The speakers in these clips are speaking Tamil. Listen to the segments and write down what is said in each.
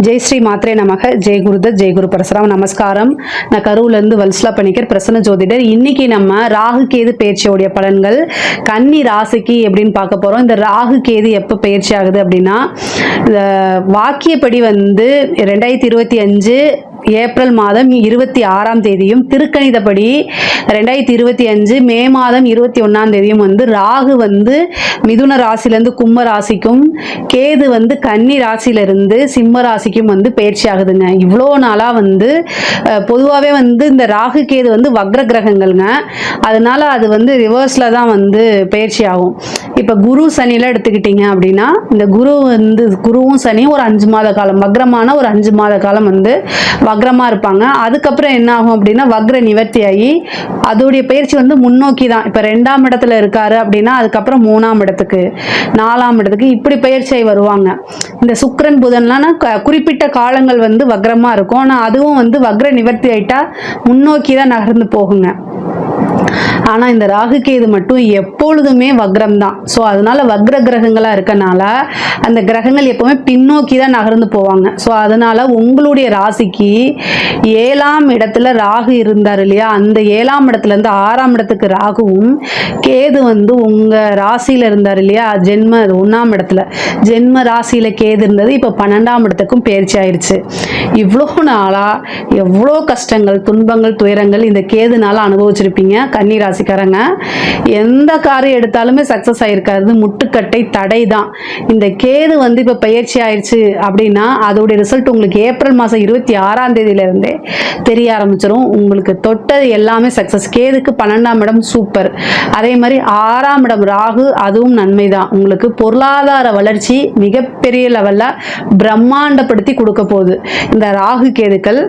ஜெய் ஸ்ரீ மாத்ரே நமக. ஜெய் குருதத், ஜெய் குரு பரசுராம். நமஸ்காரம். நான் கரூர்லேருந்து வல்சலா பணிக்கர், பிரசன்ன ஜோதிடர். இன்னைக்கு நம்ம ராகு கேது பயிற்சியோடைய பலன்கள் கன்னி ராசிக்கு எப்படின்னு பார்க்க போகிறோம். இந்த ராகு கேது எப்போ பயிற்சி ஆகுது அப்படின்னா, இந்த வாக்கியப்படி 2025 ஏப்ரல் மாதம் 26ஆம் தேதியும், திருக்கணிதப்படி 2025 மே மாதம் 21ஆம் தேதியும் ராகு மிதுன ராசிலேருந்து கும்ப ராசிக்கும், கேது கன்னி ராசியிலிருந்து சிம்ம ராசிக்கும் பயிற்சி ஆகுதுங்க. இவ்வளோ நாளாக பொதுவாகவே இந்த ராகு கேது வக்ர கிரகங்கள்ங்க. அதனால அது ரிவர்ஸில் தான் பயிற்சி ஆகும். இப்போ குரு சனியில் எடுத்துக்கிட்டீங்க அப்படின்னா, இந்த குருவும் சனியும் ஒரு 5 மாத காலம், வக்ரமான ஒரு 5 மாத காலம் வக்ரமாக இருப்பாங்க. அதுக்கப்புறம் என்ன ஆகும் அப்படின்னா, வக்ர நிவர்த்தி ஆகி அதோடைய பயிற்சி முன்னோக்கி தான். இப்போ 2ஆம் இடத்துல இருக்காரு அப்படின்னா, அதுக்கப்புறம் 3ஆம் இடத்துக்கு, 4ஆம் இடத்துக்கு, இப்படி பயிற்சியாகி வருவாங்க. இந்த சுக்கிரன் புதன்லாம் குறிப்பிட்ட காலங்கள் வக்ரமாக இருக்கும். ஆனால் அதுவும் வக்ர நிவர்த்தி ஆயிட்டா முன்னோக்கி தான் நகர்ந்து போகுங்க. ஆனால் இந்த ராகு கேது மட்டும் எப்பொழுதுமே வக்ரம் தான். ஸோ அதனால வக்ர கிரகங்களாக இருக்கனால அந்த கிரகங்கள் எப்பவுமே பின்னோக்கி தான் நகர்ந்து போவாங்க. ஸோ அதனால உங்களுடைய ராசிக்கு 7ஆம் இடத்துல ராகு இருந்தார் இல்லையா, அந்த 7ஆம் இடத்துலேருந்து 6ஆம் இடத்துக்கு ராகுவும், கேது உங்கள் ராசியில் இருந்தார் இல்லையா, ஜென்ம 1ஆம் இடத்துல ஜென்ம ராசியில் கேது இருந்தது, இப்போ 12ஆம் இடத்துக்கும் பயிற்சி ஆயிடுச்சு. இவ்வளோ நாளாக எவ்வளோ கஷ்டங்கள், துன்பங்கள், துயரங்கள் இந்த கேதுனால அனுபவிச்சிருப்பீங்க கன்னி ராசிக்காரங்க. எந்த காரியம் எடுத்தாலுமே சக்சஸ் ஆயிருக்காது, முட்டுக்கட்டை தடை தான். இந்த கேது இப்போ பயிற்சி ஆயிடுச்சு அப்படின்னா அதோடைய ரிசல்ட் உங்களுக்கு ஏப்ரல் மாதம் 26ஆம் தேதியிலிருந்தே தெரிய ஆரம்பிச்சிடும். உங்களுக்கு தொட்டது எல்லாமே சக்சஸ். கேதுக்கு 12ஆம் இடம் சூப்பர். அதே மாதிரி 6ஆம் இடம் ராகு, அதுவும் நன்மை தான். உங்களுக்கு பொருளாதார வளர்ச்சி மிகப்பெரிய லெவலில் பிரம்மாண்டப்படுத்தி கொடுக்க போகுது இந்த ராகு கேதுக்கள்.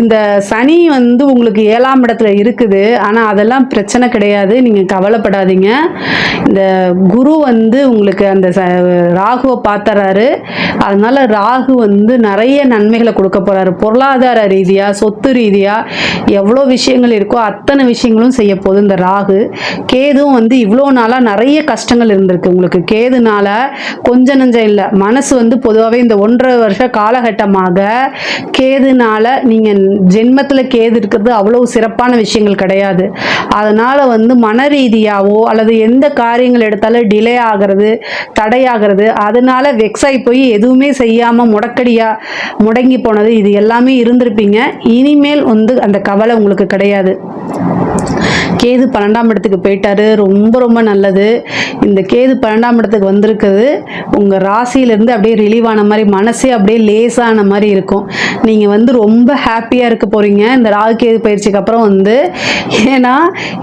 இந்த சனி உங்களுக்கு 7ஆம் இடத்துல இருக்குது, ஆனால் அதெல்லாம் பிரச்சனை கிடையாது, நீங்கள் கவலைப்படாதீங்க. இந்த குரு உங்களுக்கு அந்த ராகுவை பார்த்தறாரு. அதனால ராகு நிறைய நன்மைகளை கொடுக்க போறாரு. பொருளாதார ரீதியா, சொத்து ரீதியா எவ்வளோ விஷயங்கள் இருக்கோ அத்தனை விஷயங்களும் செய்ய போகுது இந்த ராகு. கேதுவும் இவ்வளோ நாளாக நிறைய கஷ்டங்கள் இருந்திருக்கு உங்களுக்கு. கேதுனால கொஞ்சம் நஞ்சம் இல்லை, மனசு பொதுவாகவே இந்த 1.5 வருஷ காலகட்டமாக கேதுனால நீங்கள் ஜென்மத்தில் கேது இருக்கிறது அவ்வளோ சிறப்பான விஷயங்கள் கிடையாது. அதனால மன ரீதியாவோ அல்லது எந்த காரியங்கள் எடுத்தாலும் டிலே ஆகிறது, தடையாகிறது, அதனால வெக்ஸாகி போய் எதுவுமே செய்யாமல் முடங்கி போனது, இது எல்லாமே இருந்திருப்பீங்க. இனிமேல் அந்த கவலை உங்களுக்கு கிடையாது. கேது 12ஆம் இடத்துக்கு போயிட்டாரு, ரொம்ப ரொம்ப நல்லது. இந்த கேது 12ஆம் இடத்துக்கு வந்திருக்குது உங்கள் ராசியிலேருந்து அப்படியே ரிலீவ் ஆன மாதிரி, மனசே அப்படியே லேசான மாதிரி இருக்கும். நீங்கள் ரொம்ப ஹாப்பியாக இருக்க போகிறீங்க இந்த ராகு கேது பயிற்சிக்கு அப்புறம். ஏன்னா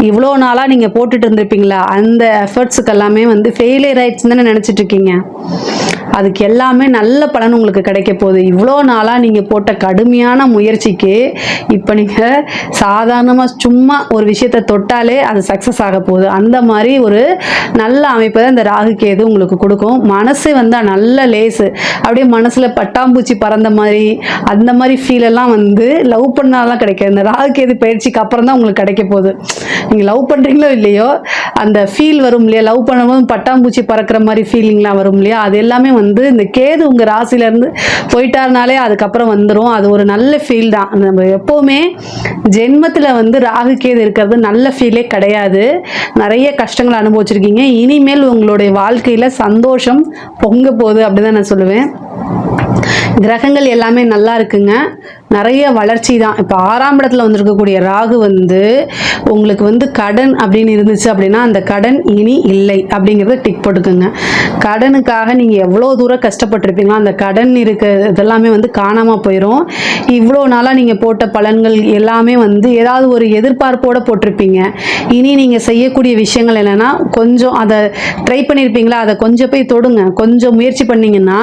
இவ்வளோ நாளாக நீங்கள் போட்டுட்டு இருந்திருப்பீங்களா, அந்த எஃபர்ட்ஸுக்கு எல்லாமே ஃபெயிலியர் ஆயிடுச்சுன்னு தானே நினச்சிட்டு இருக்கீங்க. அதுக்கு எல்லாமே நல்ல பலன் உங்களுக்கு கிடைக்க போகுது. இவ்வளோ நாளாக நீங்கள் போட்ட கடுமையான முயற்சிக்கு இப்போ நீங்கள் சாதாரணமாக சும்மா ஒரு விஷயத்தை தொட்டாலே அது சக்ஸஸ் ஆக போகுது. அந்த மாதிரி ஒரு நல்ல அமைப்பை தான் இந்த ராகு கேது உங்களுக்கு கொடுக்கும். மனசு நல்ல லேசு, அப்படியே மனசில் பட்டாம்பூச்சி பறந்த மாதிரி, அந்த மாதிரி ஃபீலெல்லாம் லவ் பண்ணாலாம் கிடைக்காது. இந்த ராகு கேது பயிற்சிக்கு அப்புறம் தான் உங்களுக்கு கிடைக்க போகுது. நீங்கள் லவ் பண்ணுறீங்களோ இல்லையோ, அந்த ஃபீல் வரும் இல்லையா, லவ் பண்ணும்போது பட்டாம்பூச்சி பறக்கிற மாதிரி ஃபீலிங்லாம் வரும் இல்லையா, அது எல்லாமே இந்த கேது உங்கள் ராசியிலேருந்து போயிட்டாருனாலே அதுக்கப்புறம் வந்துடும். அது ஒரு நல்ல ஃபீல் தான். நம்ம எப்போவுமே ஜென்மத்தில் ராகு கேது இருக்கிறது நல்ல ஃபீலே கிடையாது. நிறைய கஷ்டங்களை அனுபவிச்சிருக்கீங்க. இனிமேல் உங்களுடைய வாழ்க்கையில் சந்தோஷம் பொங்க போகுது அப்படிதான் நான் சொல்லுவேன். கிரகங்கள் எல்லாமே நல்லா இருக்குங்க, நிறைய வளர்ச்சி தான். இப்போ 6ஆம் இடத்துல வந்திருக்கக்கூடிய ராகு உங்களுக்கு கடன் அப்படின்னு இருந்துச்சு அப்படின்னா அந்த கடன் இனி இல்லை அப்படிங்கிறத டிக் போட்டுக்குங்க. கடனுக்காக நீங்கள் எவ்வளோ தூரம் கஷ்டப்பட்டிருப்பீங்களோ அந்த கடன் இதெல்லாமே காணாமல் போயிடும். இவ்வளோ நாளாக நீங்கள் போட்ட பலன்கள் எல்லாமே ஏதாவது ஒரு எதிர்பார்ப்போடு போட்டிருப்பீங்க. இனி நீங்கள் செய்யக்கூடிய விஷயங்கள் என்னென்னா, கொஞ்சம் அதை ட்ரை பண்ணியிருப்பீங்களா, அதை கொஞ்சம் போய் தொடுங்க, கொஞ்சம் முயற்சி பண்ணிங்கன்னா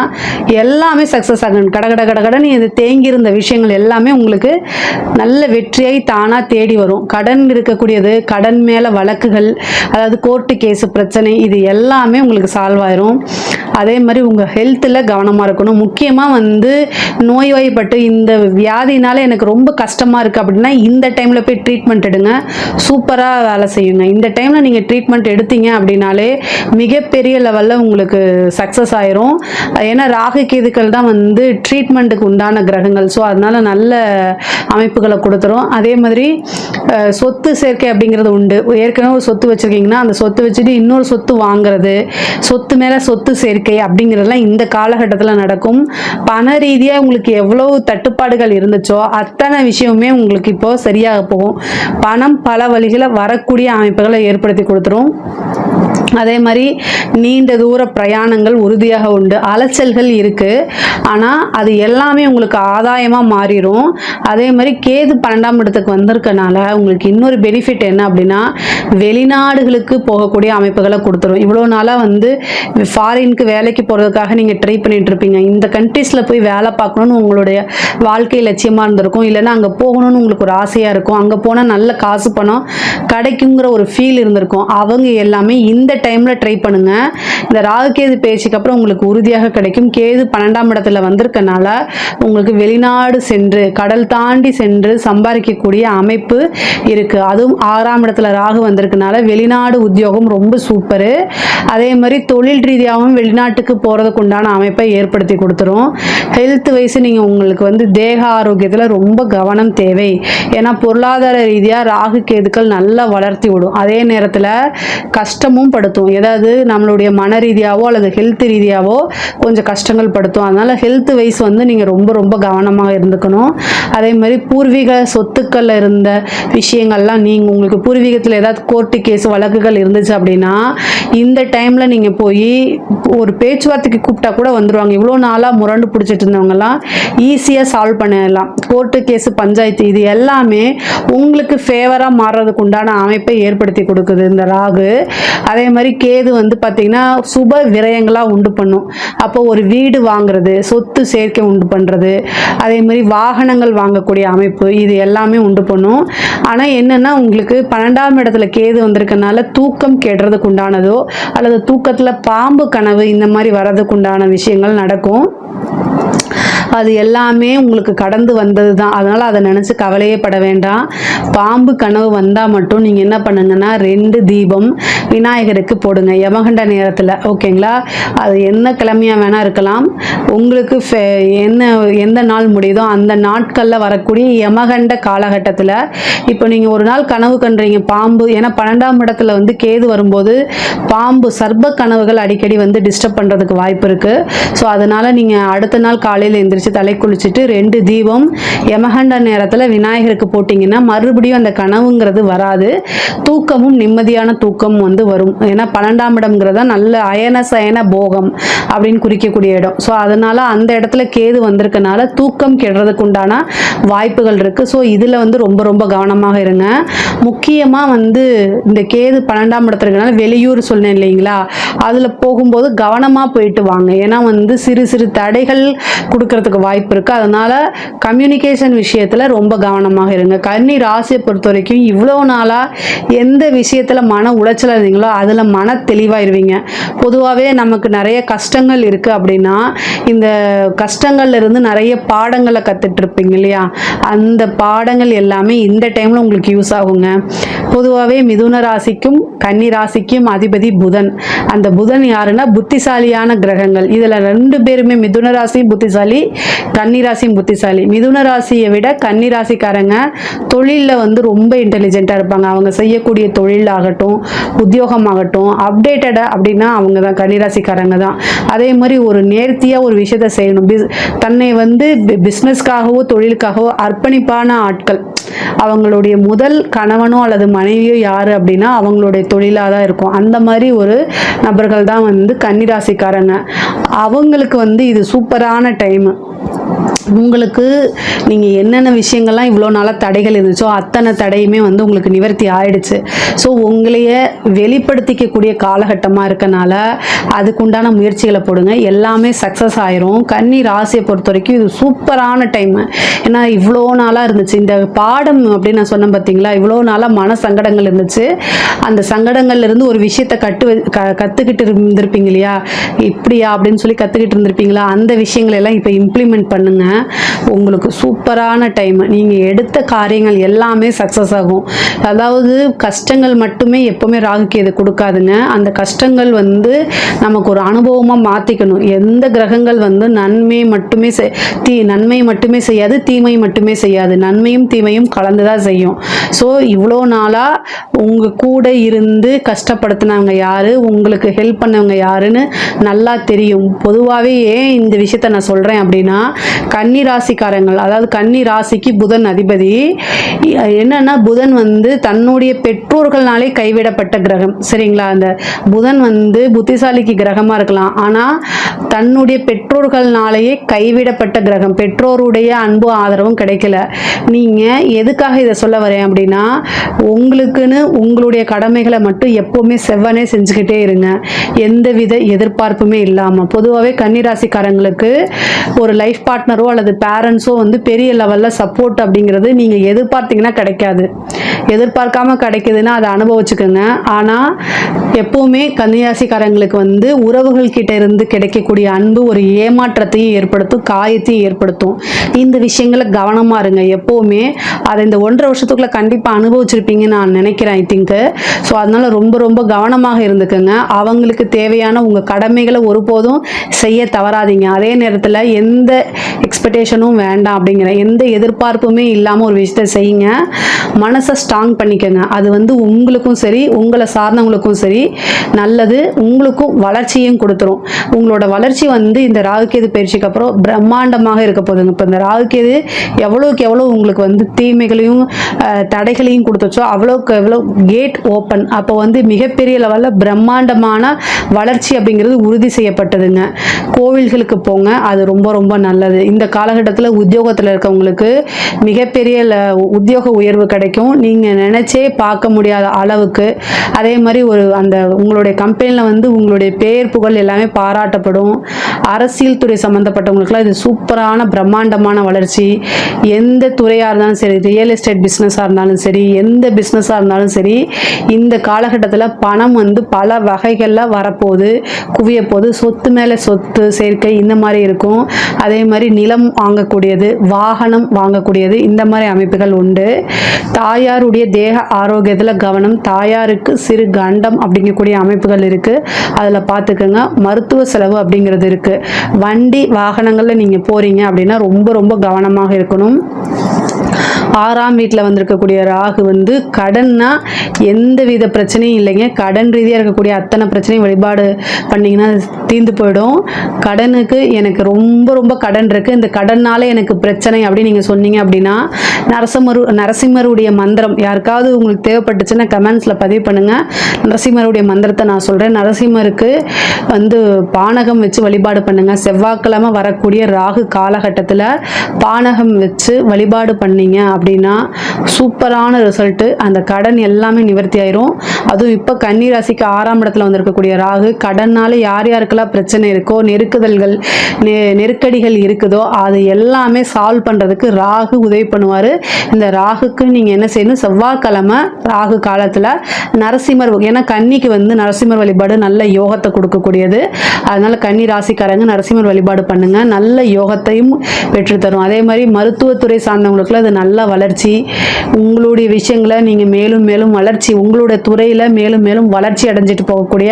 எல்லாமே சக்ஸஸ் ஆகும். கடகடன்னு இது தேங்கியிருந்த விஷயங்கள் எல்லாமே உங்களுக்கு நல்ல வெற்றியை தானாக தேடி வரும். கடன் இருக்கக்கூடியது, கடன் மேலே வழக்குகள், அதாவது கோர்ட்டு கேஸு பிரச்சனை, இது எல்லாமே உங்களுக்கு சால்வ் ஆயிரும். அதே மாதிரி உங்கள் ஹெல்த்தில் கவனமாக இருக்கணும். முக்கியமாக வந்து நோய்வாய்ப்பட்டு இந்த வியாதினால எனக்கு ரொம்ப கஷ்டமாக இருக்குது அப்படின்னா இந்த டைமில் போய் ட்ரீட்மெண்ட் எடுங்க, சூப்பராக வேலை செய்யுங்க. இந்த டைமில் நீங்கள் ட்ரீட்மெண்ட் எடுத்தீங்க அப்படின்னாலே மிகப்பெரிய லெவலில் உங்களுக்கு சக்ஸஸ் ஆயிரும். ஏன்னா ராகு கேதுக்கள் தான் வந்து ட்ரீட்மெண்ட்டுக்கு உண்டான கிரகங்கள். ஸோ அதனால் நல்ல அமைப்புகளை கொடுத்துரும். அதே மாதிரி சொத்து சேர்க்கை அப்படிங்கிறது உண்டு. ஏற்கனவே ஒரு சொத்து வச்சுருக்கீங்கன்னா அந்த சொத்து வச்சுட்டு இன்னொரு சொத்து வாங்குறது, சொத்து மேலே சொத்து சேர்க்கை அப்படிங்கிறதுலாம் இந்த காலகட்டத்தில் நடக்கும். பண ரீதியாக உங்களுக்கு எவ்வளோ தட்டுப்பாடுகள் இருந்துச்சோ அத்தனை விஷயமுமே உங்களுக்கு இப்போ சரியாக போகும். பணம் பல வழிகளை வரக்கூடிய அமைப்புகளை ஏற்படுத்தி கொடுத்துரும். அதே மாதிரி நீண்ட தூர பிரயாணங்கள் உறுதியாக உண்டு. அலைச்சல்கள் இருக்குது, ஆனால் அது எல்லாமே உங்களுக்கு ஆதாயமாக மாறிடும். அதே மாதிரி கேது 12ஆம் இடத்துக்கு வந்திருக்கனால உங்களுக்கு இன்னொரு பெனிஃபிட் என்ன அப்படின்னா வெளிநாடுகளுக்கு போகக்கூடிய அமைப்புகளை கொடுத்துரும். இவ்வளோ நாளாக வந்து ஃபாரினுக்கு வேலைக்கு போகிறதுக்காக நீங்கள் ட்ரை பண்ணிட்டு இருப்பீங்க. இந்த கண்ட்ரீஸில் போய் வேலை பார்க்கணுன்னு உங்களுடைய வாழ்க்கை லட்சியமாக இருந்திருக்கும். இல்லைன்னா அங்கே போகணும்னு உங்களுக்கு ஒரு ஆசையாக இருக்கும். அங்கே போனால் நல்ல காசு பணம் கிடைக்குங்கிற ஒரு ஃபீல் இருந்திருக்கும். அவங்க எல்லாமே இந்த டைமில் ட்ரை பண்ணுங்க. இந்த ராகு கேது பேச்சுக்கு அப்புறம் உங்களுக்கு உறுதியாக கிடைக்கும். கேது 12ஆம் இடத்துல வந்திருக்கனால உங்களுக்கு வெளிநாடு சென்று கடல் தாண்டி சென்று சம்பாதிக்கக்கூடிய அமைப்பு இருக்குது. அதுவும் 6ஆம் இடத்துல ராகு வந்திருக்கனால வெளிநாடு உத்தியோகம் ரொம்ப சூப்பரு. அதே மாதிரி தொழில் ரீதியாகவும் வெளிநாட்டுக்கு போகிறதுக்கு உண்டான அமைப்பை ஏற்படுத்தி கொடுத்துரும். ஹெல்த் வைஸ் நீங்கள் உங்களுக்கு வந்து தேக ஆரோக்கியத்தில் ரொம்ப கவனம் தேவை. ஏன்னா பொருளாதார ரீதியாக ராகு கேதுக்கள் நல்லா வளர்த்தி விடும். அதே நேரத்தில் கஷ்டமும் படுத்தும். ஏதாவது நம்மளுடைய மன ரீதியாவோ அல்லது ஹெல்த் ரீதியாவோ கொஞ்சம் கஷ்டங்கள் படுத்தும். அதனால் ஹெல்த் வைஸ் வந்து நீங்கள் ரொம்ப ரொம்ப கவனமாக இருந்துக்கணும். அதே மாதிரி பூர்வீக சொத்துக்களில் இருந்த விஷயங்கள்லாம் நீங்கள் உங்களுக்கு பூர்வீகத்தில் ஏதாவது கோர்ட்டு கேஸ் வழக்குகள் இருந்துச்சு அப்படின்னா இந்த டைமில் நீங்கள் போய் ஒரு பேச்சுவார்த்தைக்கு கூப்பிட்டா கூட வந்துடுவாங்க. இவ்வளோ நாளாக முரண்டு பிடிச்சிட்டு இருந்தவங்கலாம் ஈஸியாக சால்வ் பண்ணிடலாம். கோர்ட்டு கேஸு பஞ்சாயத்து இது எல்லாமே உங்களுக்கு ஃபேவராக மாறுறதுக்கு உண்டான அமைப்பை ஏற்படுத்தி கொடுக்குது இந்த ராகு. அதே மாதிரி கேது வந்து பார்த்திங்கன்னா சுப விரயங்களாக உண்டு பண்ணும். அப்போ ஒரு வீடு வாங்குறது, சொத்து சேர்க்கை உண்டு பண்ணுறது, அதே மாதிரி வாகனங்கள் வாங்கக்கூடிய அமைப்பு இது எல்லாமே உண்டு பண்ணும். ஆனால் என்னென்னா உங்களுக்கு 12ஆம் இடத்துல கேது வந்திருக்கனால தூக்கம் கெடுறதுக்கு உண்டானதோ அல்லது தூக்கத்தில் பாம்பு கனவு இந்த மாதிரி வர்றதுக்கு உண்டான விஷயங்கள் நடக்கும். அது எல்லாமே உங்களுக்கு கடந்து வந்தது தான். அதனால் அதை நினச்சி கவலையே பட வேண்டாம். பாம்பு கனவு வந்தால் மட்டும் நீங்கள் என்ன பண்ணுங்கன்னா 2 தீபம் விநாயகருக்கு போடுங்க யமகண்ட நேரத்தில். ஓகேங்களா? அது என்ன கிழமையாக வேணால் இருக்கலாம். உங்களுக்கு எந்த நாள் முடியுதோ அந்த நாட்களில் வரக்கூடிய யமகண்ட காலகட்டத்தில் இப்போ நீங்கள் ஒரு நாள் கனவு கண்டுறீங்க பாம்பு. ஏன்னா 12ஆம் இடத்துல வந்து கேது வரும்போது பாம்பு சர்ப்ப கனவுகள் அடிக்கடி வந்து டிஸ்டர்ப் பண்ணுறதுக்கு வாய்ப்பு இருக்குது. ஸோ அதனால் நீங்கள் அடுத்த நாள் காலையில் எந்திரிச்சு தலை குளிச்சுட்டு 2 தீபம் யமகண்ட நேரத்தில் விநாயகருக்கு போட்டிங்கன்னா மறுபடியும் அந்த கனவுங்கிறது வராது. தூக்கமும் நிம்மதியான தூக்கம் வந்து வரும். ஏன்னா 12ஆம் இடம்ங்கிறத நல்ல அயன சயன போகம் அப்படின்னு குறிக்கக்கூடிய இடம். ஸோ அதனால் அந்த இடத்துல கேது வந்திருக்கனால தூக்கம் கெடுறதுக்கு உண்டான வாய்ப்புகள் இருக்குது. ஸோ இதில் வந்து ரொம்ப ரொம்ப கவனமாக இருங்க. முக்கியமாக வந்து இந்த கேது 12ஆம் இடத்துலனால வெளியூர் சொன்னேன் இல்லைங்களா, அதில் போகும்போது கவனமாக போயிட்டு வாங்க. ஏன்னா வந்து சிறு சிறு தடைகள் கொடுக்கறதுக்கு வாய்ப்பு இருக்குது. அதனால் கம்யூனிகேஷன் விஷயத்தில் ரொம்ப கவனமாக இருங்க. கன்னி ராசியை பொறுத்த வரைக்கும் இவ்வளோ நாளாக எந்த விஷயத்தில் மன உளைச்சல் இருந்தீங்களோ அதில் மன தெளிவாயிருவீங்க. பொதுவாகவே நமக்கு நிறைய கஷ்டங்கள் இருக்குது அப்படின்னா இந்த கஷ்டங்கள்ல இருந்து நிறைய பாடங்களை கற்றுட்டு இருப்பீங்க இல்லையா, அந்த பாடங்கள் எல்லாமே இந்த டைமில் உங்களுக்கு யூஸ் ஆகுங்க. பொதுவாகவே மிதுன ராசிக்கும் கன்னி ராசிக்கும் அதிபதி புதன். அந்த புதன் யாருன்னா புத்திசாலியான கிரகங்கள். இதில் 2 பேருமே மிதுன ராசியும் புத்திசாலி, கன்னி ராசியும் புத்திசாலி. மிதுன ராசியை விட கன்னி ராசிக்காரங்க தொழிலில் வந்து ரொம்ப இன்டெலிஜென்ட்டாக இருப்பாங்க. அவங்க செய்யக்கூடிய தொழிலாகட்டும் உத்தியோகமாகட்டும் அப்டேட்டடாக அப்படின்னா அவங்க தான் கன்னி ராசிக்காரங்க தான். அதே மாதிரி ஒரு நேர்த்தியாக ஒரு விஷயத்தை செய்யணும். தன்னை வந்து பிஸ்னஸ்க்காகவோ தொழிலுக்காகவோ அர்ப்பணிப்பான ஆட்கள். அவங்களுடைய முதல் கணவனோ அல்லது மனைவியோ யார் அப்படின்னா அவங்களுடைய தொழிலாக தான் இருக்கும். அந்த மாதிரி ஒரு நபர்கள் தான் வந்து கன்னிராசிக்காரங்க. அவங்களுக்கு வந்து இது சூப்பரான டைமு. உங்களுக்கு நீங்கள் என்னென்ன விஷயங்கள்லாம் இவ்வளோ நாளாக தடைகள் இருந்துச்சோ அத்தனை தடையுமே வந்து உங்களுக்கு நிவர்த்தி ஆயிடுச்சு. ஸோ உங்களைய வெளிப்படுத்திக்கக்கூடிய காலகட்டமாக இருக்கனால அதுக்குண்டான முயற்சிகளை போடுங்க, எல்லாமே சக்ஸஸ் ஆயிரும். கன்னி ராசியை பொறுத்த வரைக்கும் இது சூப்பரான டைமு. ஏன்னா இவ்வளோ நாளாக இருந்துச்சு இந்த பாடம் அப்படின்னு நான் சொன்னேன் பார்த்தீங்களா, இவ்வளோ நாளாக மன சங்கடங்கள் இருந்துச்சு. அந்த சங்கடங்கள்லேருந்து ஒரு விஷயத்தை கற்றுக்கிட்டு இருந்திருப்பீங்க இல்லையா, இப்படியா அப்படின்னு சொல்லி கற்றுக்கிட்டு இருந்திருப்பீங்களா, அந்த விஷயங்களை எல்லாம் இப்போ இம்ப்ளிமெண்ட் பண்ணுங்க. உங்களுக்கு சூப்பரான டைம். நீங்கள் எடுத்த காரியங்கள் எல்லாமே சக்ஸஸ் ஆகும். அதாவது கஷ்டங்கள் மட்டுமே எப்போவுமே ராகு கேது கொடுக்காதுங்க. அந்த கஷ்டங்கள் வந்து நமக்கு ஒரு அனுபவமாக மாற்றிக்கணும். எந்த கிரகங்கள் வந்து நன்மை மட்டுமே செய்யாது, தீமை மட்டுமே செய்யாது. நன்மையும் தீமையும் கலந்து தான் செய்யும். ஸோ இவ்வளோ நாளாக உங்கள் கூட இருந்து கஷ்டப்படுத்தினவங்க யார், உங்களுக்கு ஹெல்ப் பண்ணவங்க யாருன்னு நல்லா தெரியும். பொதுவாகவே ஏன் இந்த விஷயத்த நான் சொல்கிறேன் அப்படின்னா, கன்னி ராசிக்காரங்கள், அதாவது கன்னி ராசிக்கு புதன் அதிபதி. என்னன்னா புதன் வந்து தன்னுடைய பெற்றோர்கள்னாலே கைவிடப்பட்ட கிரகம், சரிங்களா. அந்த புதன் வந்து புத்திசாலிக்கு கிரகமாக இருக்கலாம், ஆனால் தன்னுடைய பெற்றோர்கள்னாலேயே கைவிடப்பட்ட கிரகம். பெற்றோருடைய அன்பு ஆதரவும் கிடைக்கல. நீங்கள் எதுக்காக இதை சொல்ல வரேன் அப்படின்னா, உங்களுக்குன்னு உங்களுடைய கடமைகளை மட்டும் எப்போவுமே செவ்வனே செஞ்சுக்கிட்டே இருங்க, எந்தவித எதிர்பார்ப்புமே இல்லாமல். பொதுவாகவே கன்னிராசிக்காரங்களுக்கு ஒரு லைஃப் பார்ட்னரோ அல்லது பேரண்ட்ஸோ வந்து பெரிய லெவலில் சப்போர்ட் அப்படிங்கிறது நீங்கள் எதிர்பார்த்தீங்கன்னா கிடைக்காது. எதிர்பார்க்காம கிடைக்குதுன்னா அதை அனுபவிச்சுக்கோங்க. ஆனால் எப்போவுமே கன்னிராசிக்காரங்களுக்கு வந்து உறவுகள் கிட்ட இருந்து கிடைக்கக்கூடிய அன்பு ஒரு ஏமாற்றத்தையும் ஏற்படுத்தும், காயத்தையும் ஏற்படுத்தும். இந்த விஷயங்களை கவனமாக இருங்க எப்போவுமே. அதை இந்த 1.5 வருஷத்துக்குள்ள கண்டிப்பாக அனுபவிச்சிருப்பீங்கன்னு நான் நினைக்கிறேன், ஐ திங்க்கு. ஸோ அதனால ரொம்ப ரொம்ப கவனமாக இருந்துக்கோங்க. அவங்களுக்கு தேவையான உங்கள் கடமைகளை ஒருபோதும் செய்ய தவறாதீங்க. அதே நேரத்தில் எந்த எக்ஸ்பெக்டேஷனும் வேண்டாம், அப்படிங்கிற எந்த எதிர்பார்ப்புமே இல்லாமல் ஒரு விஷயத்தை செய்யுங்க. மனசை ஸ்ட்ராங் பண்ணிக்கோங்க. அது வந்து உங்களுக்கும் சரி, உங்களை சார்ந்தவங்களுக்கும் சரி நல்லது, உங்களுக்கும் வளர்ச்சியும் கொடுத்துரும். உங்களோட வளர்ச்சி வந்து இந்த ராகுகேது பயிற்சிக்கு அப்புறம் பிரம்மாண்டமாக இருக்க போகுதுங்க. இப்போ இந்த ராகுகேது எவ்வளோக்கு எவ்வளோ உங்களுக்கு வந்து தீமைகளையும் தடைகளையும் கொடுத்துச்சோ அவ்வளோக்கு எவ்வளோ கேட் ஓப்பன். அப்போ வந்து மிகப்பெரிய லெவலில் பிரம்மாண்டமான வளர்ச்சி அப்படிங்கிறது உறுதி செய்யப்பட்டதுங்க. கோவில்களுக்கு போங்க, அது ரொம்ப ரொம்ப நல்லது. இந்த காலகட்டத்தில் உத்தியோகத்தில் இருக்கவங்களுக்கு மிகப்பெரிய உத்தியோக உயர்வு கிடைக்கும், நீங்கள் நினைச்சே பார்க்க முடியாத அளவுக்கு. அதே மாதிரி அந்த உங்களுடைய கம்பெனியில் வந்து உங்களுடைய பேர் புகழ் எல்லாமே பாராட்டப்படும். அரசியல் துறை சம்மந்தப்பட்டவங்களுக்குலாம் இது சூப்பரான பிரம்மாண்டமான வளர்ச்சி. எந்த துறையாக இருந்தாலும் சரி, ரியல் எஸ்டேட் பிஸ்னஸாக இருந்தாலும் சரி, எந்த பிஸ்னஸாக இருந்தாலும் சரி, இந்த காலகட்டத்தில் பணம் வந்து பல வகைகளில் வரப்போகுது, குவியப்போகுது. சொத்து மேலே சொத்து சேர்க்கை இந்த மாதிரி இருக்கும். அதே மாதிரி நிலம் வாங்கக்கூடியது, வாகனம் வாங்கக்கூடியது, இந்த மாதிரி அமைப்புகள் உண்டு. தாயாருடைய தேக ஆரோக்கியத்தில் கவனம். தாயாருக்கு சிறு கண்டம் அப்படிங்கக்கூடிய அமைப்புகள் இருக்குது, அதில் பார்த்துக்கோங்க. மருத்துவ செலவு அப்படிங்கிறது இருக்குது. வண்டி வாகனங்களில் நீங்கள் போகிறீங்க அப்படின்னா ரொம்ப ரொம்ப கவனமாக இருக்கணும். 6ஆம் வீட்டில் வந்திருக்கக்கூடிய ராகு வந்து கடன்னா எந்த வித பிரச்சனையும் இல்லைங்க. கடன் ரீதியாக இருக்கக்கூடிய அத்தனை பிரச்சனையும் வழிபாடு பண்ணிங்கன்னா தீர்ந்து போயிடும். கடனுக்கு எனக்கு ரொம்ப ரொம்ப கடன் இருக்குது, இந்த கடனால் எனக்கு பிரச்சனை அப்படின்னு நீங்கள் சொன்னீங்க அப்படின்னா நரசிம்மருடைய மந்திரம் யாருக்காவது உங்களுக்கு தேவைப்பட்டுச்சுன்னா கமெண்ட்ஸில் பதிவு பண்ணுங்கள். நரசிம்மருடைய மந்திரத்தை நான் சொல்கிறேன். நரசிம்மருக்கு வந்து பானகம் வச்சு வழிபாடு பண்ணுங்கள். செவ்வாய்க்கிழமை வரக்கூடிய ராகு காலகட்டத்தில் பானகம் வச்சு வழிபாடு பண்ணீங்க அப்படின்னா சூப்பரான ரிசல்ட்டு. அந்த கடன் எல்லாமே நிவர்த்தி ஆயிரும். அதுவும் இப்போ கன்னி ராசிக்கு 6ஆம் இடத்துல வந்திருக்கக்கூடிய ராகு கடனால யார் யாருக்கெல்லாம் பிரச்சனை இருக்கோ, நெருக்கடிகள் இருக்குதோ அது எல்லாமே சால்வ் பண்ணுறதுக்கு ராகு உதவி பண்ணுவார். இந்த ராகுக்கு நீங்கள் என்ன செய்யணும், செவ்வாய்க்கிழமை ராகு காலத்தில் நரசிம்மர், ஏன்னா கன்னிக்கு வந்து நரசிம்மர் வழிபாடு நல்ல யோகத்தை கொடுக்கக்கூடியது. அதனால கன்னி ராசிக்காரங்க நரசிம்மர் வழிபாடு பண்ணுங்க, நல்ல யோகத்தையும் பெற்றுத்தரும். அதே மாதிரி மருத்துவத்துறை சார்ந்தவங்களுக்குள்ள அது நல்ல வளர்ச்சி. உங்களுடைய விஷயங்களை நீங்கள் மேலும் மேலும் வளர்ச்சி, உங்களுடைய துறையில் மேலும் மேலும் வளர்ச்சி அடைஞ்சிட்டு போகக்கூடிய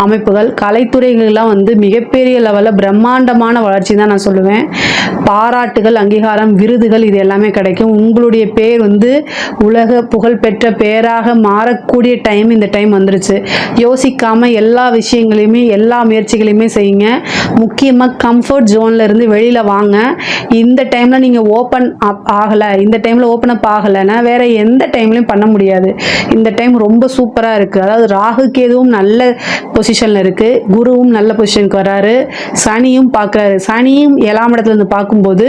அமைப்புகள். கலைத்துறைகள்லாம் வந்து மிகப்பெரிய லெவலில் பிரம்மாண்டமான வளர்ச்சி தான் நான் சொல்லுவேன். பாராட்டுகள், அங்கீகாரம், விருதுகள் இது எல்லாமே கிடைக்கும். உங்களுடைய பேர் வந்து உலக புகழ்பெற்ற பேராக மாறக்கூடிய டைம் இந்த டைம் வந்துருச்சு. யோசிக்காமல் எல்லா விஷயங்களையுமே எல்லா முயற்சிகளையுமே செய்யுங்க. முக்கியமாக கம்ஃபர்ட் ஜோனில் இருந்து வெளியில் வாங்க. இந்த டைமில் நீங்கள் ஓப்பன் அப் ஆகலை, இந்த டைமில் டைமில் ஓப்பன் அப் ஆகலைன்னா வேறு எந்த டைம்லையும் பண்ண முடியாது. இந்த டைம் ரொம்ப சூப்பராக இருக்குது. அதாவது ராகு கேதுவும் நல்ல பொசிஷனில் இருக்குது, குருவும் நல்ல பொசிஷனுக்கு வராரு, சனியும் பார்க்குறாரு. சனியும் 7ஆம் இடத்துலேருந்து பார்க்கும்போது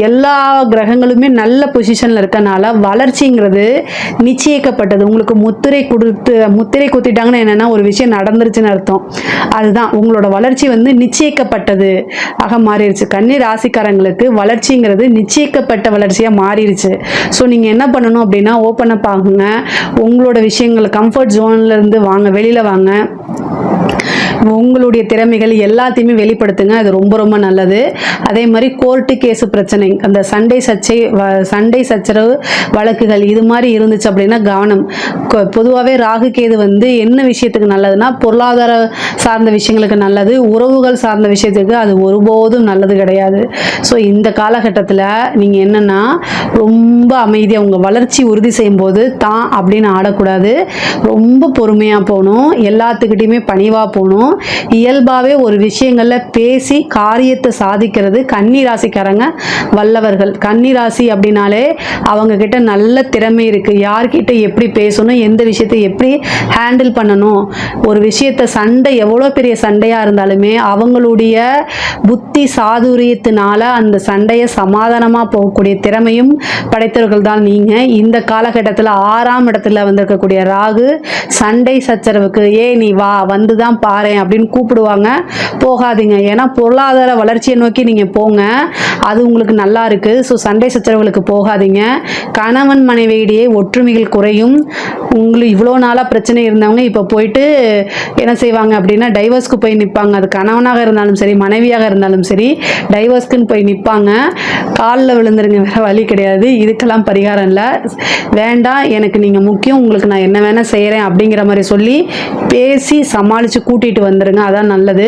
எல்லா கிரகங்களுமே நல்ல பொசிஷனில் இருக்கனால வளர்ச்சிங்கிறது நிச்சயிக்கப்பட்டது. உங்களுக்கு முத்திரை குத்திட்டாங்கன்னு என்னென்னா ஒரு விஷயம் நடந்துருச்சுன்னு அர்த்தம். அதுதான் உங்களோட வளர்ச்சி வந்து நிச்சயிக்கப்பட்டது ஆக மாறிடுச்சு. கன்னி ராசிக்காரங்களுக்கு வளர்ச்சிங்கிறது நிச்சயிக்கப்பட்ட வளர்ச்சியாக மாறிடுச்சு. ஸோ நீங்கள் என்ன பண்ணணும் அப்படின்னா ஓப்பன் அப் ஆகுங்க, உங்களோட விஷயங்கள் கம்ஃபர்ட் ஜோன்லேருந்து வாங்க, வெளியில் வாங்க, உங்களுடைய திறமைகள் எல்லாத்தையுமே வெளிப்படுத்துங்க. அது ரொம்ப ரொம்ப நல்லது. அதே மாதிரி கோர்ட்டு கேஸு பிரச்சனை, அந்த சண்டை சச்சரவு வழக்குகள் இது மாதிரி இருந்துச்சு அப்படின்னா கவனம். பொதுவாகவே ராகு கேது வந்து என்ன விஷயத்துக்கு நல்லதுன்னா பொருளாதார சார்ந்த விஷயங்களுக்கு நல்லது, உறவுகள் சார்ந்த விஷயத்துக்கு அது ஒருபோதும் நல்லது கிடையாது. ஸோ இந்த காலகட்டத்தில் நீங்கள் என்னென்னா ரொம்ப அமைதியாக உங்கள் வளர்ச்சி உறுதி செய்யும்போது தான் அப்படின்னு ஆடக்கூடாது. ரொம்ப பொறுமையாக போகணும், எல்லாத்துக்கிட்டையுமே பணிவாக போகணும். இயல்பாகவே ஒரு விஷயங்களில் பேசி காரியத்தை சாதிக்கிறது கன்னி ராசிக்காரங்க வல்லவர்கள். கன்னி ராசி அப்படின்னாலே அவங்க கிட்ட நல்ல திறமை இருக்குது. யார்கிட்ட எப்படி பேசணும், எந்த விஷயத்தை எப்படி ஹேண்டில் பண்ணணும், ஒரு விஷயத்தை சண்டை எவ்வளோ பெரிய சண்டையாக இருந்தாலுமே அவங்களுடைய புத்தி சாதுரியத்தினால அந்த சண்டையை சமாதானமாக போகக்கூடிய திறமையும் படைத்தவர்கள் தான் நீங்கள். இந்த காலகட்டத்தில் 6ஆம் இடத்துல வந்திருக்கக்கூடிய ராகு சண்டை சச்சரவுக்கு நீ வா வந்து தான் பாரு அப்படின்னு கூப்பிடுவாங்க, போகாதீங்க. ஏன்னா பொருளாதார வளர்ச்சியை நோக்கி நீங்கள் போங்க, அது உங்களுக்கு நல்லா இருக்குது. ஸோ சண்டை சச்சரவுகளுக்கு போகாதீங்க. கணவன் மனைவியிடையே ஒற்றுமைகள் குறையும். உங்களுக்கு இவ்வளோ நாளாக பிரச்சனை இருந்தவங்க இப்போ போயிட்டு என்ன செய்வாங்க அப்படின்னா டைவர்ஸ்க்கு போய் நிற்பாங்க. அது கணவனாக இருந்தாலும் சரி மனைவியாக இருந்தாலும் சரி டைவர்ஸ்க்குன்னு போய் நிற்பாங்க. காலில் விழுந்துருங்க, வேறு வழி கிடையாது. இதுக்கெல்லாம் பரிகாரம் இல்லை, வேண்டாம் எனக்கு நீங்கள் முக்கியம், உங்களுக்கு நான் என்ன வேணால் செய்கிறேன் அப்படிங்கிற மாதிரி சொல்லி பேசி சமாளித்து கூட்டிகிட்டு வந்துடுங்க. அதான் நல்லது.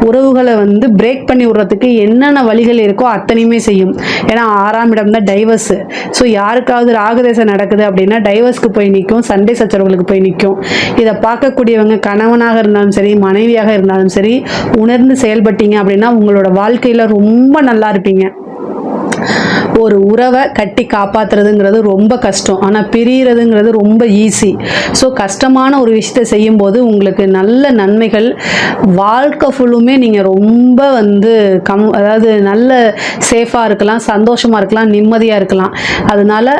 உறவுகளை வந்து பிரேக் பண்ணி விடுறதுக்கு என்னென்ன வழிகள் இருக்கோ அத்தனையுமே செய்யும். ஏன்னா 6ஆம் இடம் தான் டைவர்ஸ். ஸோ யாருக்காவது ராகுதேசம் நடக்குது அப்படின்னா டைவர்ஸ்க்கு போய் நிற்கும், சண்டை சச்சரவுகளுக்கு போய் நிற்கும். இதை பார்க்கக்கூடியவங்க கணவனாக இருந்தாலும் சரி மனைவியாக இருந்தாலும் சரி உணர்ந்து செயல்பட்டீங்க அப்படின்னா உங்களோட வாழ்க்கையில் ரொம்ப நல்லா இருப்பீங்க. ஒரு உறவை கட்டி காப்பாற்றுறதுங்கிறது ரொம்ப கஷ்டம், ஆனால் பிரிகிறதுங்கிறது ரொம்ப ஈஸி. ஸோ கஷ்டமான ஒரு விஷயத்தை செய்யும்போது உங்களுக்கு நல்ல நன்மைகள், வாழ்க்கை ஃபுல்லுமே நீங்கள் ரொம்ப வந்து அதாவது நல்ல சேஃபாக இருக்கலாம், சந்தோஷமாக இருக்கலாம், நிம்மதியாக இருக்கலாம். அதனால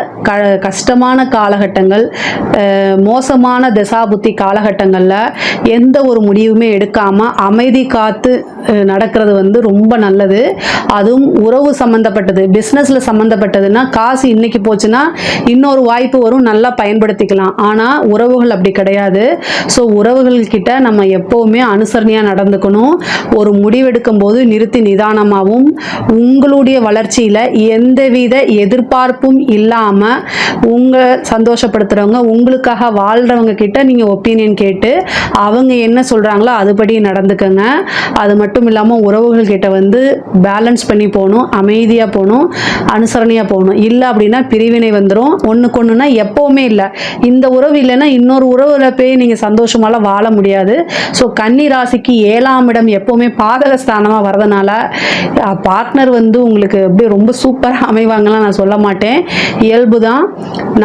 கஷ்டமான காலகட்டங்கள், மோசமான தசாபுத்தி காலகட்டங்களில் எந்த ஒரு முடிவுமே எடுக்காமல் அமைதி காத்து நடக்கிறது வந்து ரொம்ப நல்லது. அதுவும் உறவு சம்மந்தப்பட்டது, பிஸ்னஸில் சம்மந்தப்பட்டதுன்னா காசு இன்னைக்கு போச்சுன்னா இன்னொரு வாய்ப்பு வரும், நல்லா பயன்படுத்திக்கலாம். ஆனால் உறவுகள் அப்படி கிடையாது. ஸோ உறவுகள்கிட்ட நம்ம எப்போவுமே அனுசரணையாக நடந்துக்கணும். ஒரு முடிவெடுக்கும் போது நிறுத்தி நிதானமாகவும் உங்களுடைய வளர்ச்சியில் எந்தவித எதிர்பார்ப்பும் இல்லாமல் உங்கள் சந்தோஷப்படுத்துகிறவங்க உங்களுக்காக வாழ்கிறவங்க கிட்ட நீங்கள் ஒப்பீனியன் கேட்டு அவங்க என்ன சொல்கிறாங்களோ அதுபடி நடந்துக்கங்க. அது மட்டும் இல்லாமல் உறவுகள் கிட்ட வந்து பேலன்ஸ் பண்ணி போகணும், அமைதியாக போகணும், அனுசரணையாக போகணும். இல்லை அப்படின்னா பிரிவினை வந்துடும். ஒன்றுக்கு ஒன்றுனா எப்போவுமே இல்லை, இந்த உறவு இல்லைன்னா இன்னொரு உறவில் போய் நீங்கள் சந்தோஷமாலாம் வாழ முடியாது. ஸோ கன்னி ராசிக்கு 7ஆம் இடம் எப்போவுமே பாதக ஸ்தானமாக வரதுனால பார்ட்னர் வந்து உங்களுக்கு அப்படியே ரொம்ப சூப்பராக அமைவாங்கலாம் நான் சொல்ல மாட்டேன், இயல்பு தான்.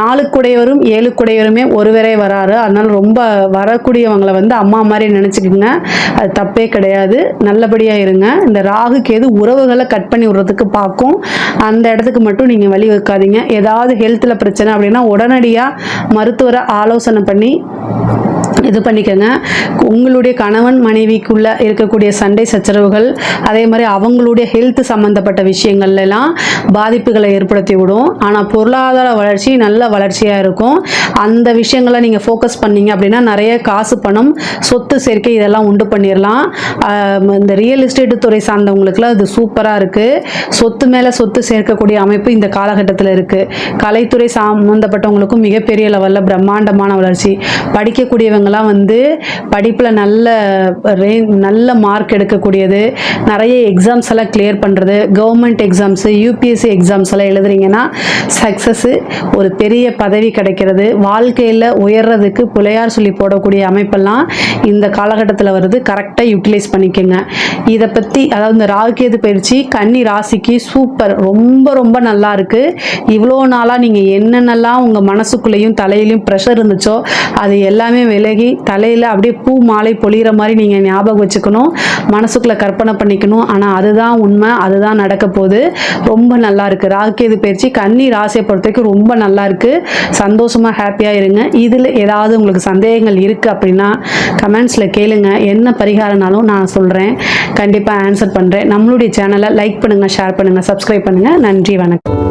4 7 ஒருவரே வராரு. அதனால் ரொம்ப வரக்கூடியவங்களை வந்து அம்மா மாதிரி நினச்சிக்கோங்க, அது தப்பே கிடையாது. நல்லபடியாக இருங்க. இந்த ராகு கேது உறவுகளை கட் பண்ணி விடுறதுக்கு பார்க்கும், அந்த இடத்துக்கு மட்டும் நீங்கள் வழி வைக்காதீங்க. ஏதாவது ஹெல்த்தில் பிரச்சனை அப்படின்னா உடனடியாக மருத்துவரை ஆலோசனை பண்ணி இது பண்ணிக்கோங்க. உங்களுடைய கணவன் மனைவிக்குள்ள இருக்கக்கூடிய சண்டை சச்சரவுகள், அதே மாதிரி அவங்களுடைய ஹெல்த் சம்மந்தப்பட்ட விஷயங்கள்லாம் பாதிப்புகளை ஏற்படுத்தி விடும். ஆனால் பொருளாதார வளர்ச்சி நல்ல வளர்ச்சியாக இருக்கும். அந்த விஷயங்களை நீங்கள் ஃபோக்கஸ் பண்ணீங்க அப்படின்னா நிறைய காசு பணம் சொத்து சேர்க்கை இதெல்லாம் உண்டு பண்ணிடலாம். இந்த ரியல் எஸ்டேட் துறை சார்ந்தவங்களுக்குலாம் இது சூப்பராக இருக்குது. சொத்து மேலே சொத்து சேர்க்கக்கூடிய அமைப்பு இந்த காலகட்டத்தில் இருக்குது. கலைத்துறை சம்மந்தப்பட்டவங்களுக்கும் மிகப்பெரிய லெவலில் பிரம்மாண்டமான வளர்ச்சி. படிக்கக்கூடியவங்க வந்து படிப்பில் நல்ல மார்க் எடுக்கக்கூடியது, நிறைய எக்ஸாம்ஸ் எல்லாம் கிளியர் பண்ணுறது, கவர்மெண்ட் எக்ஸாம்ஸு யூபிஎஸ்சி எக்ஸாம்ஸ் எல்லாம் எழுதுறீங்கன்னா சக்ஸஸ், ஒரு பெரிய பதவி கிடைக்கிறது, வாழ்க்கையில் உயர்றதுக்கு பிள்ளையார் சொல்லி போடக்கூடிய அமைப்பெல்லாம் இந்த காலகட்டத்தில் வருது. கரெக்டாக யூட்டிலைஸ் பண்ணிக்கோங்க. இதை பற்றி அதாவது இந்த ராகுகேது பயிற்சி கன்னி ராசிக்கு சூப்பர், ரொம்ப ரொம்ப நல்லா இருக்குது. இவ்வளோ நாளாக நீங்கள் என்னென்னலாம் உங்கள் மனசுக்குள்ளேயும் தலையிலையும் ப்ரெஷர் இருந்துச்சோ அது எல்லாமே விலகி தலையில் அப்படியே பூ மாலை பொழிகிற மாதிரி நீங்கள் ஞாபகம் வச்சுக்கணும், மனசுக்குள்ளே கற்பனை பண்ணிக்கணும். ஆனால் அதுதான் உண்மை, அதுதான் நடக்க போகுது. ரொம்ப நல்லா இருக்குது. ராகுகேது பயிற்சி கன்னி ராசியை பொறுத்த வரைக்கும் ரொம்ப நல்லா இருக்குது. சந்தோஷமாக ஹாப்பியாக இருங்க. இதில் ஏதாவது உங்களுக்கு சந்தேகங்கள் இருக்குது அப்படின்னா கமெண்ட்ஸில் கேளுங்க. என்ன பரிகாரம்னாலும் நான் சொல்கிறேன், கண்டிப்பாக ஆன்சர் பண்ணுறேன். நம்மளுடைய சேனலை லைக் பண்ணுங்கள், ஷேர் பண்ணுங்கள், சப்ஸ்கிரைப் பண்ணுங்கள். நன்றி, வணக்கம்.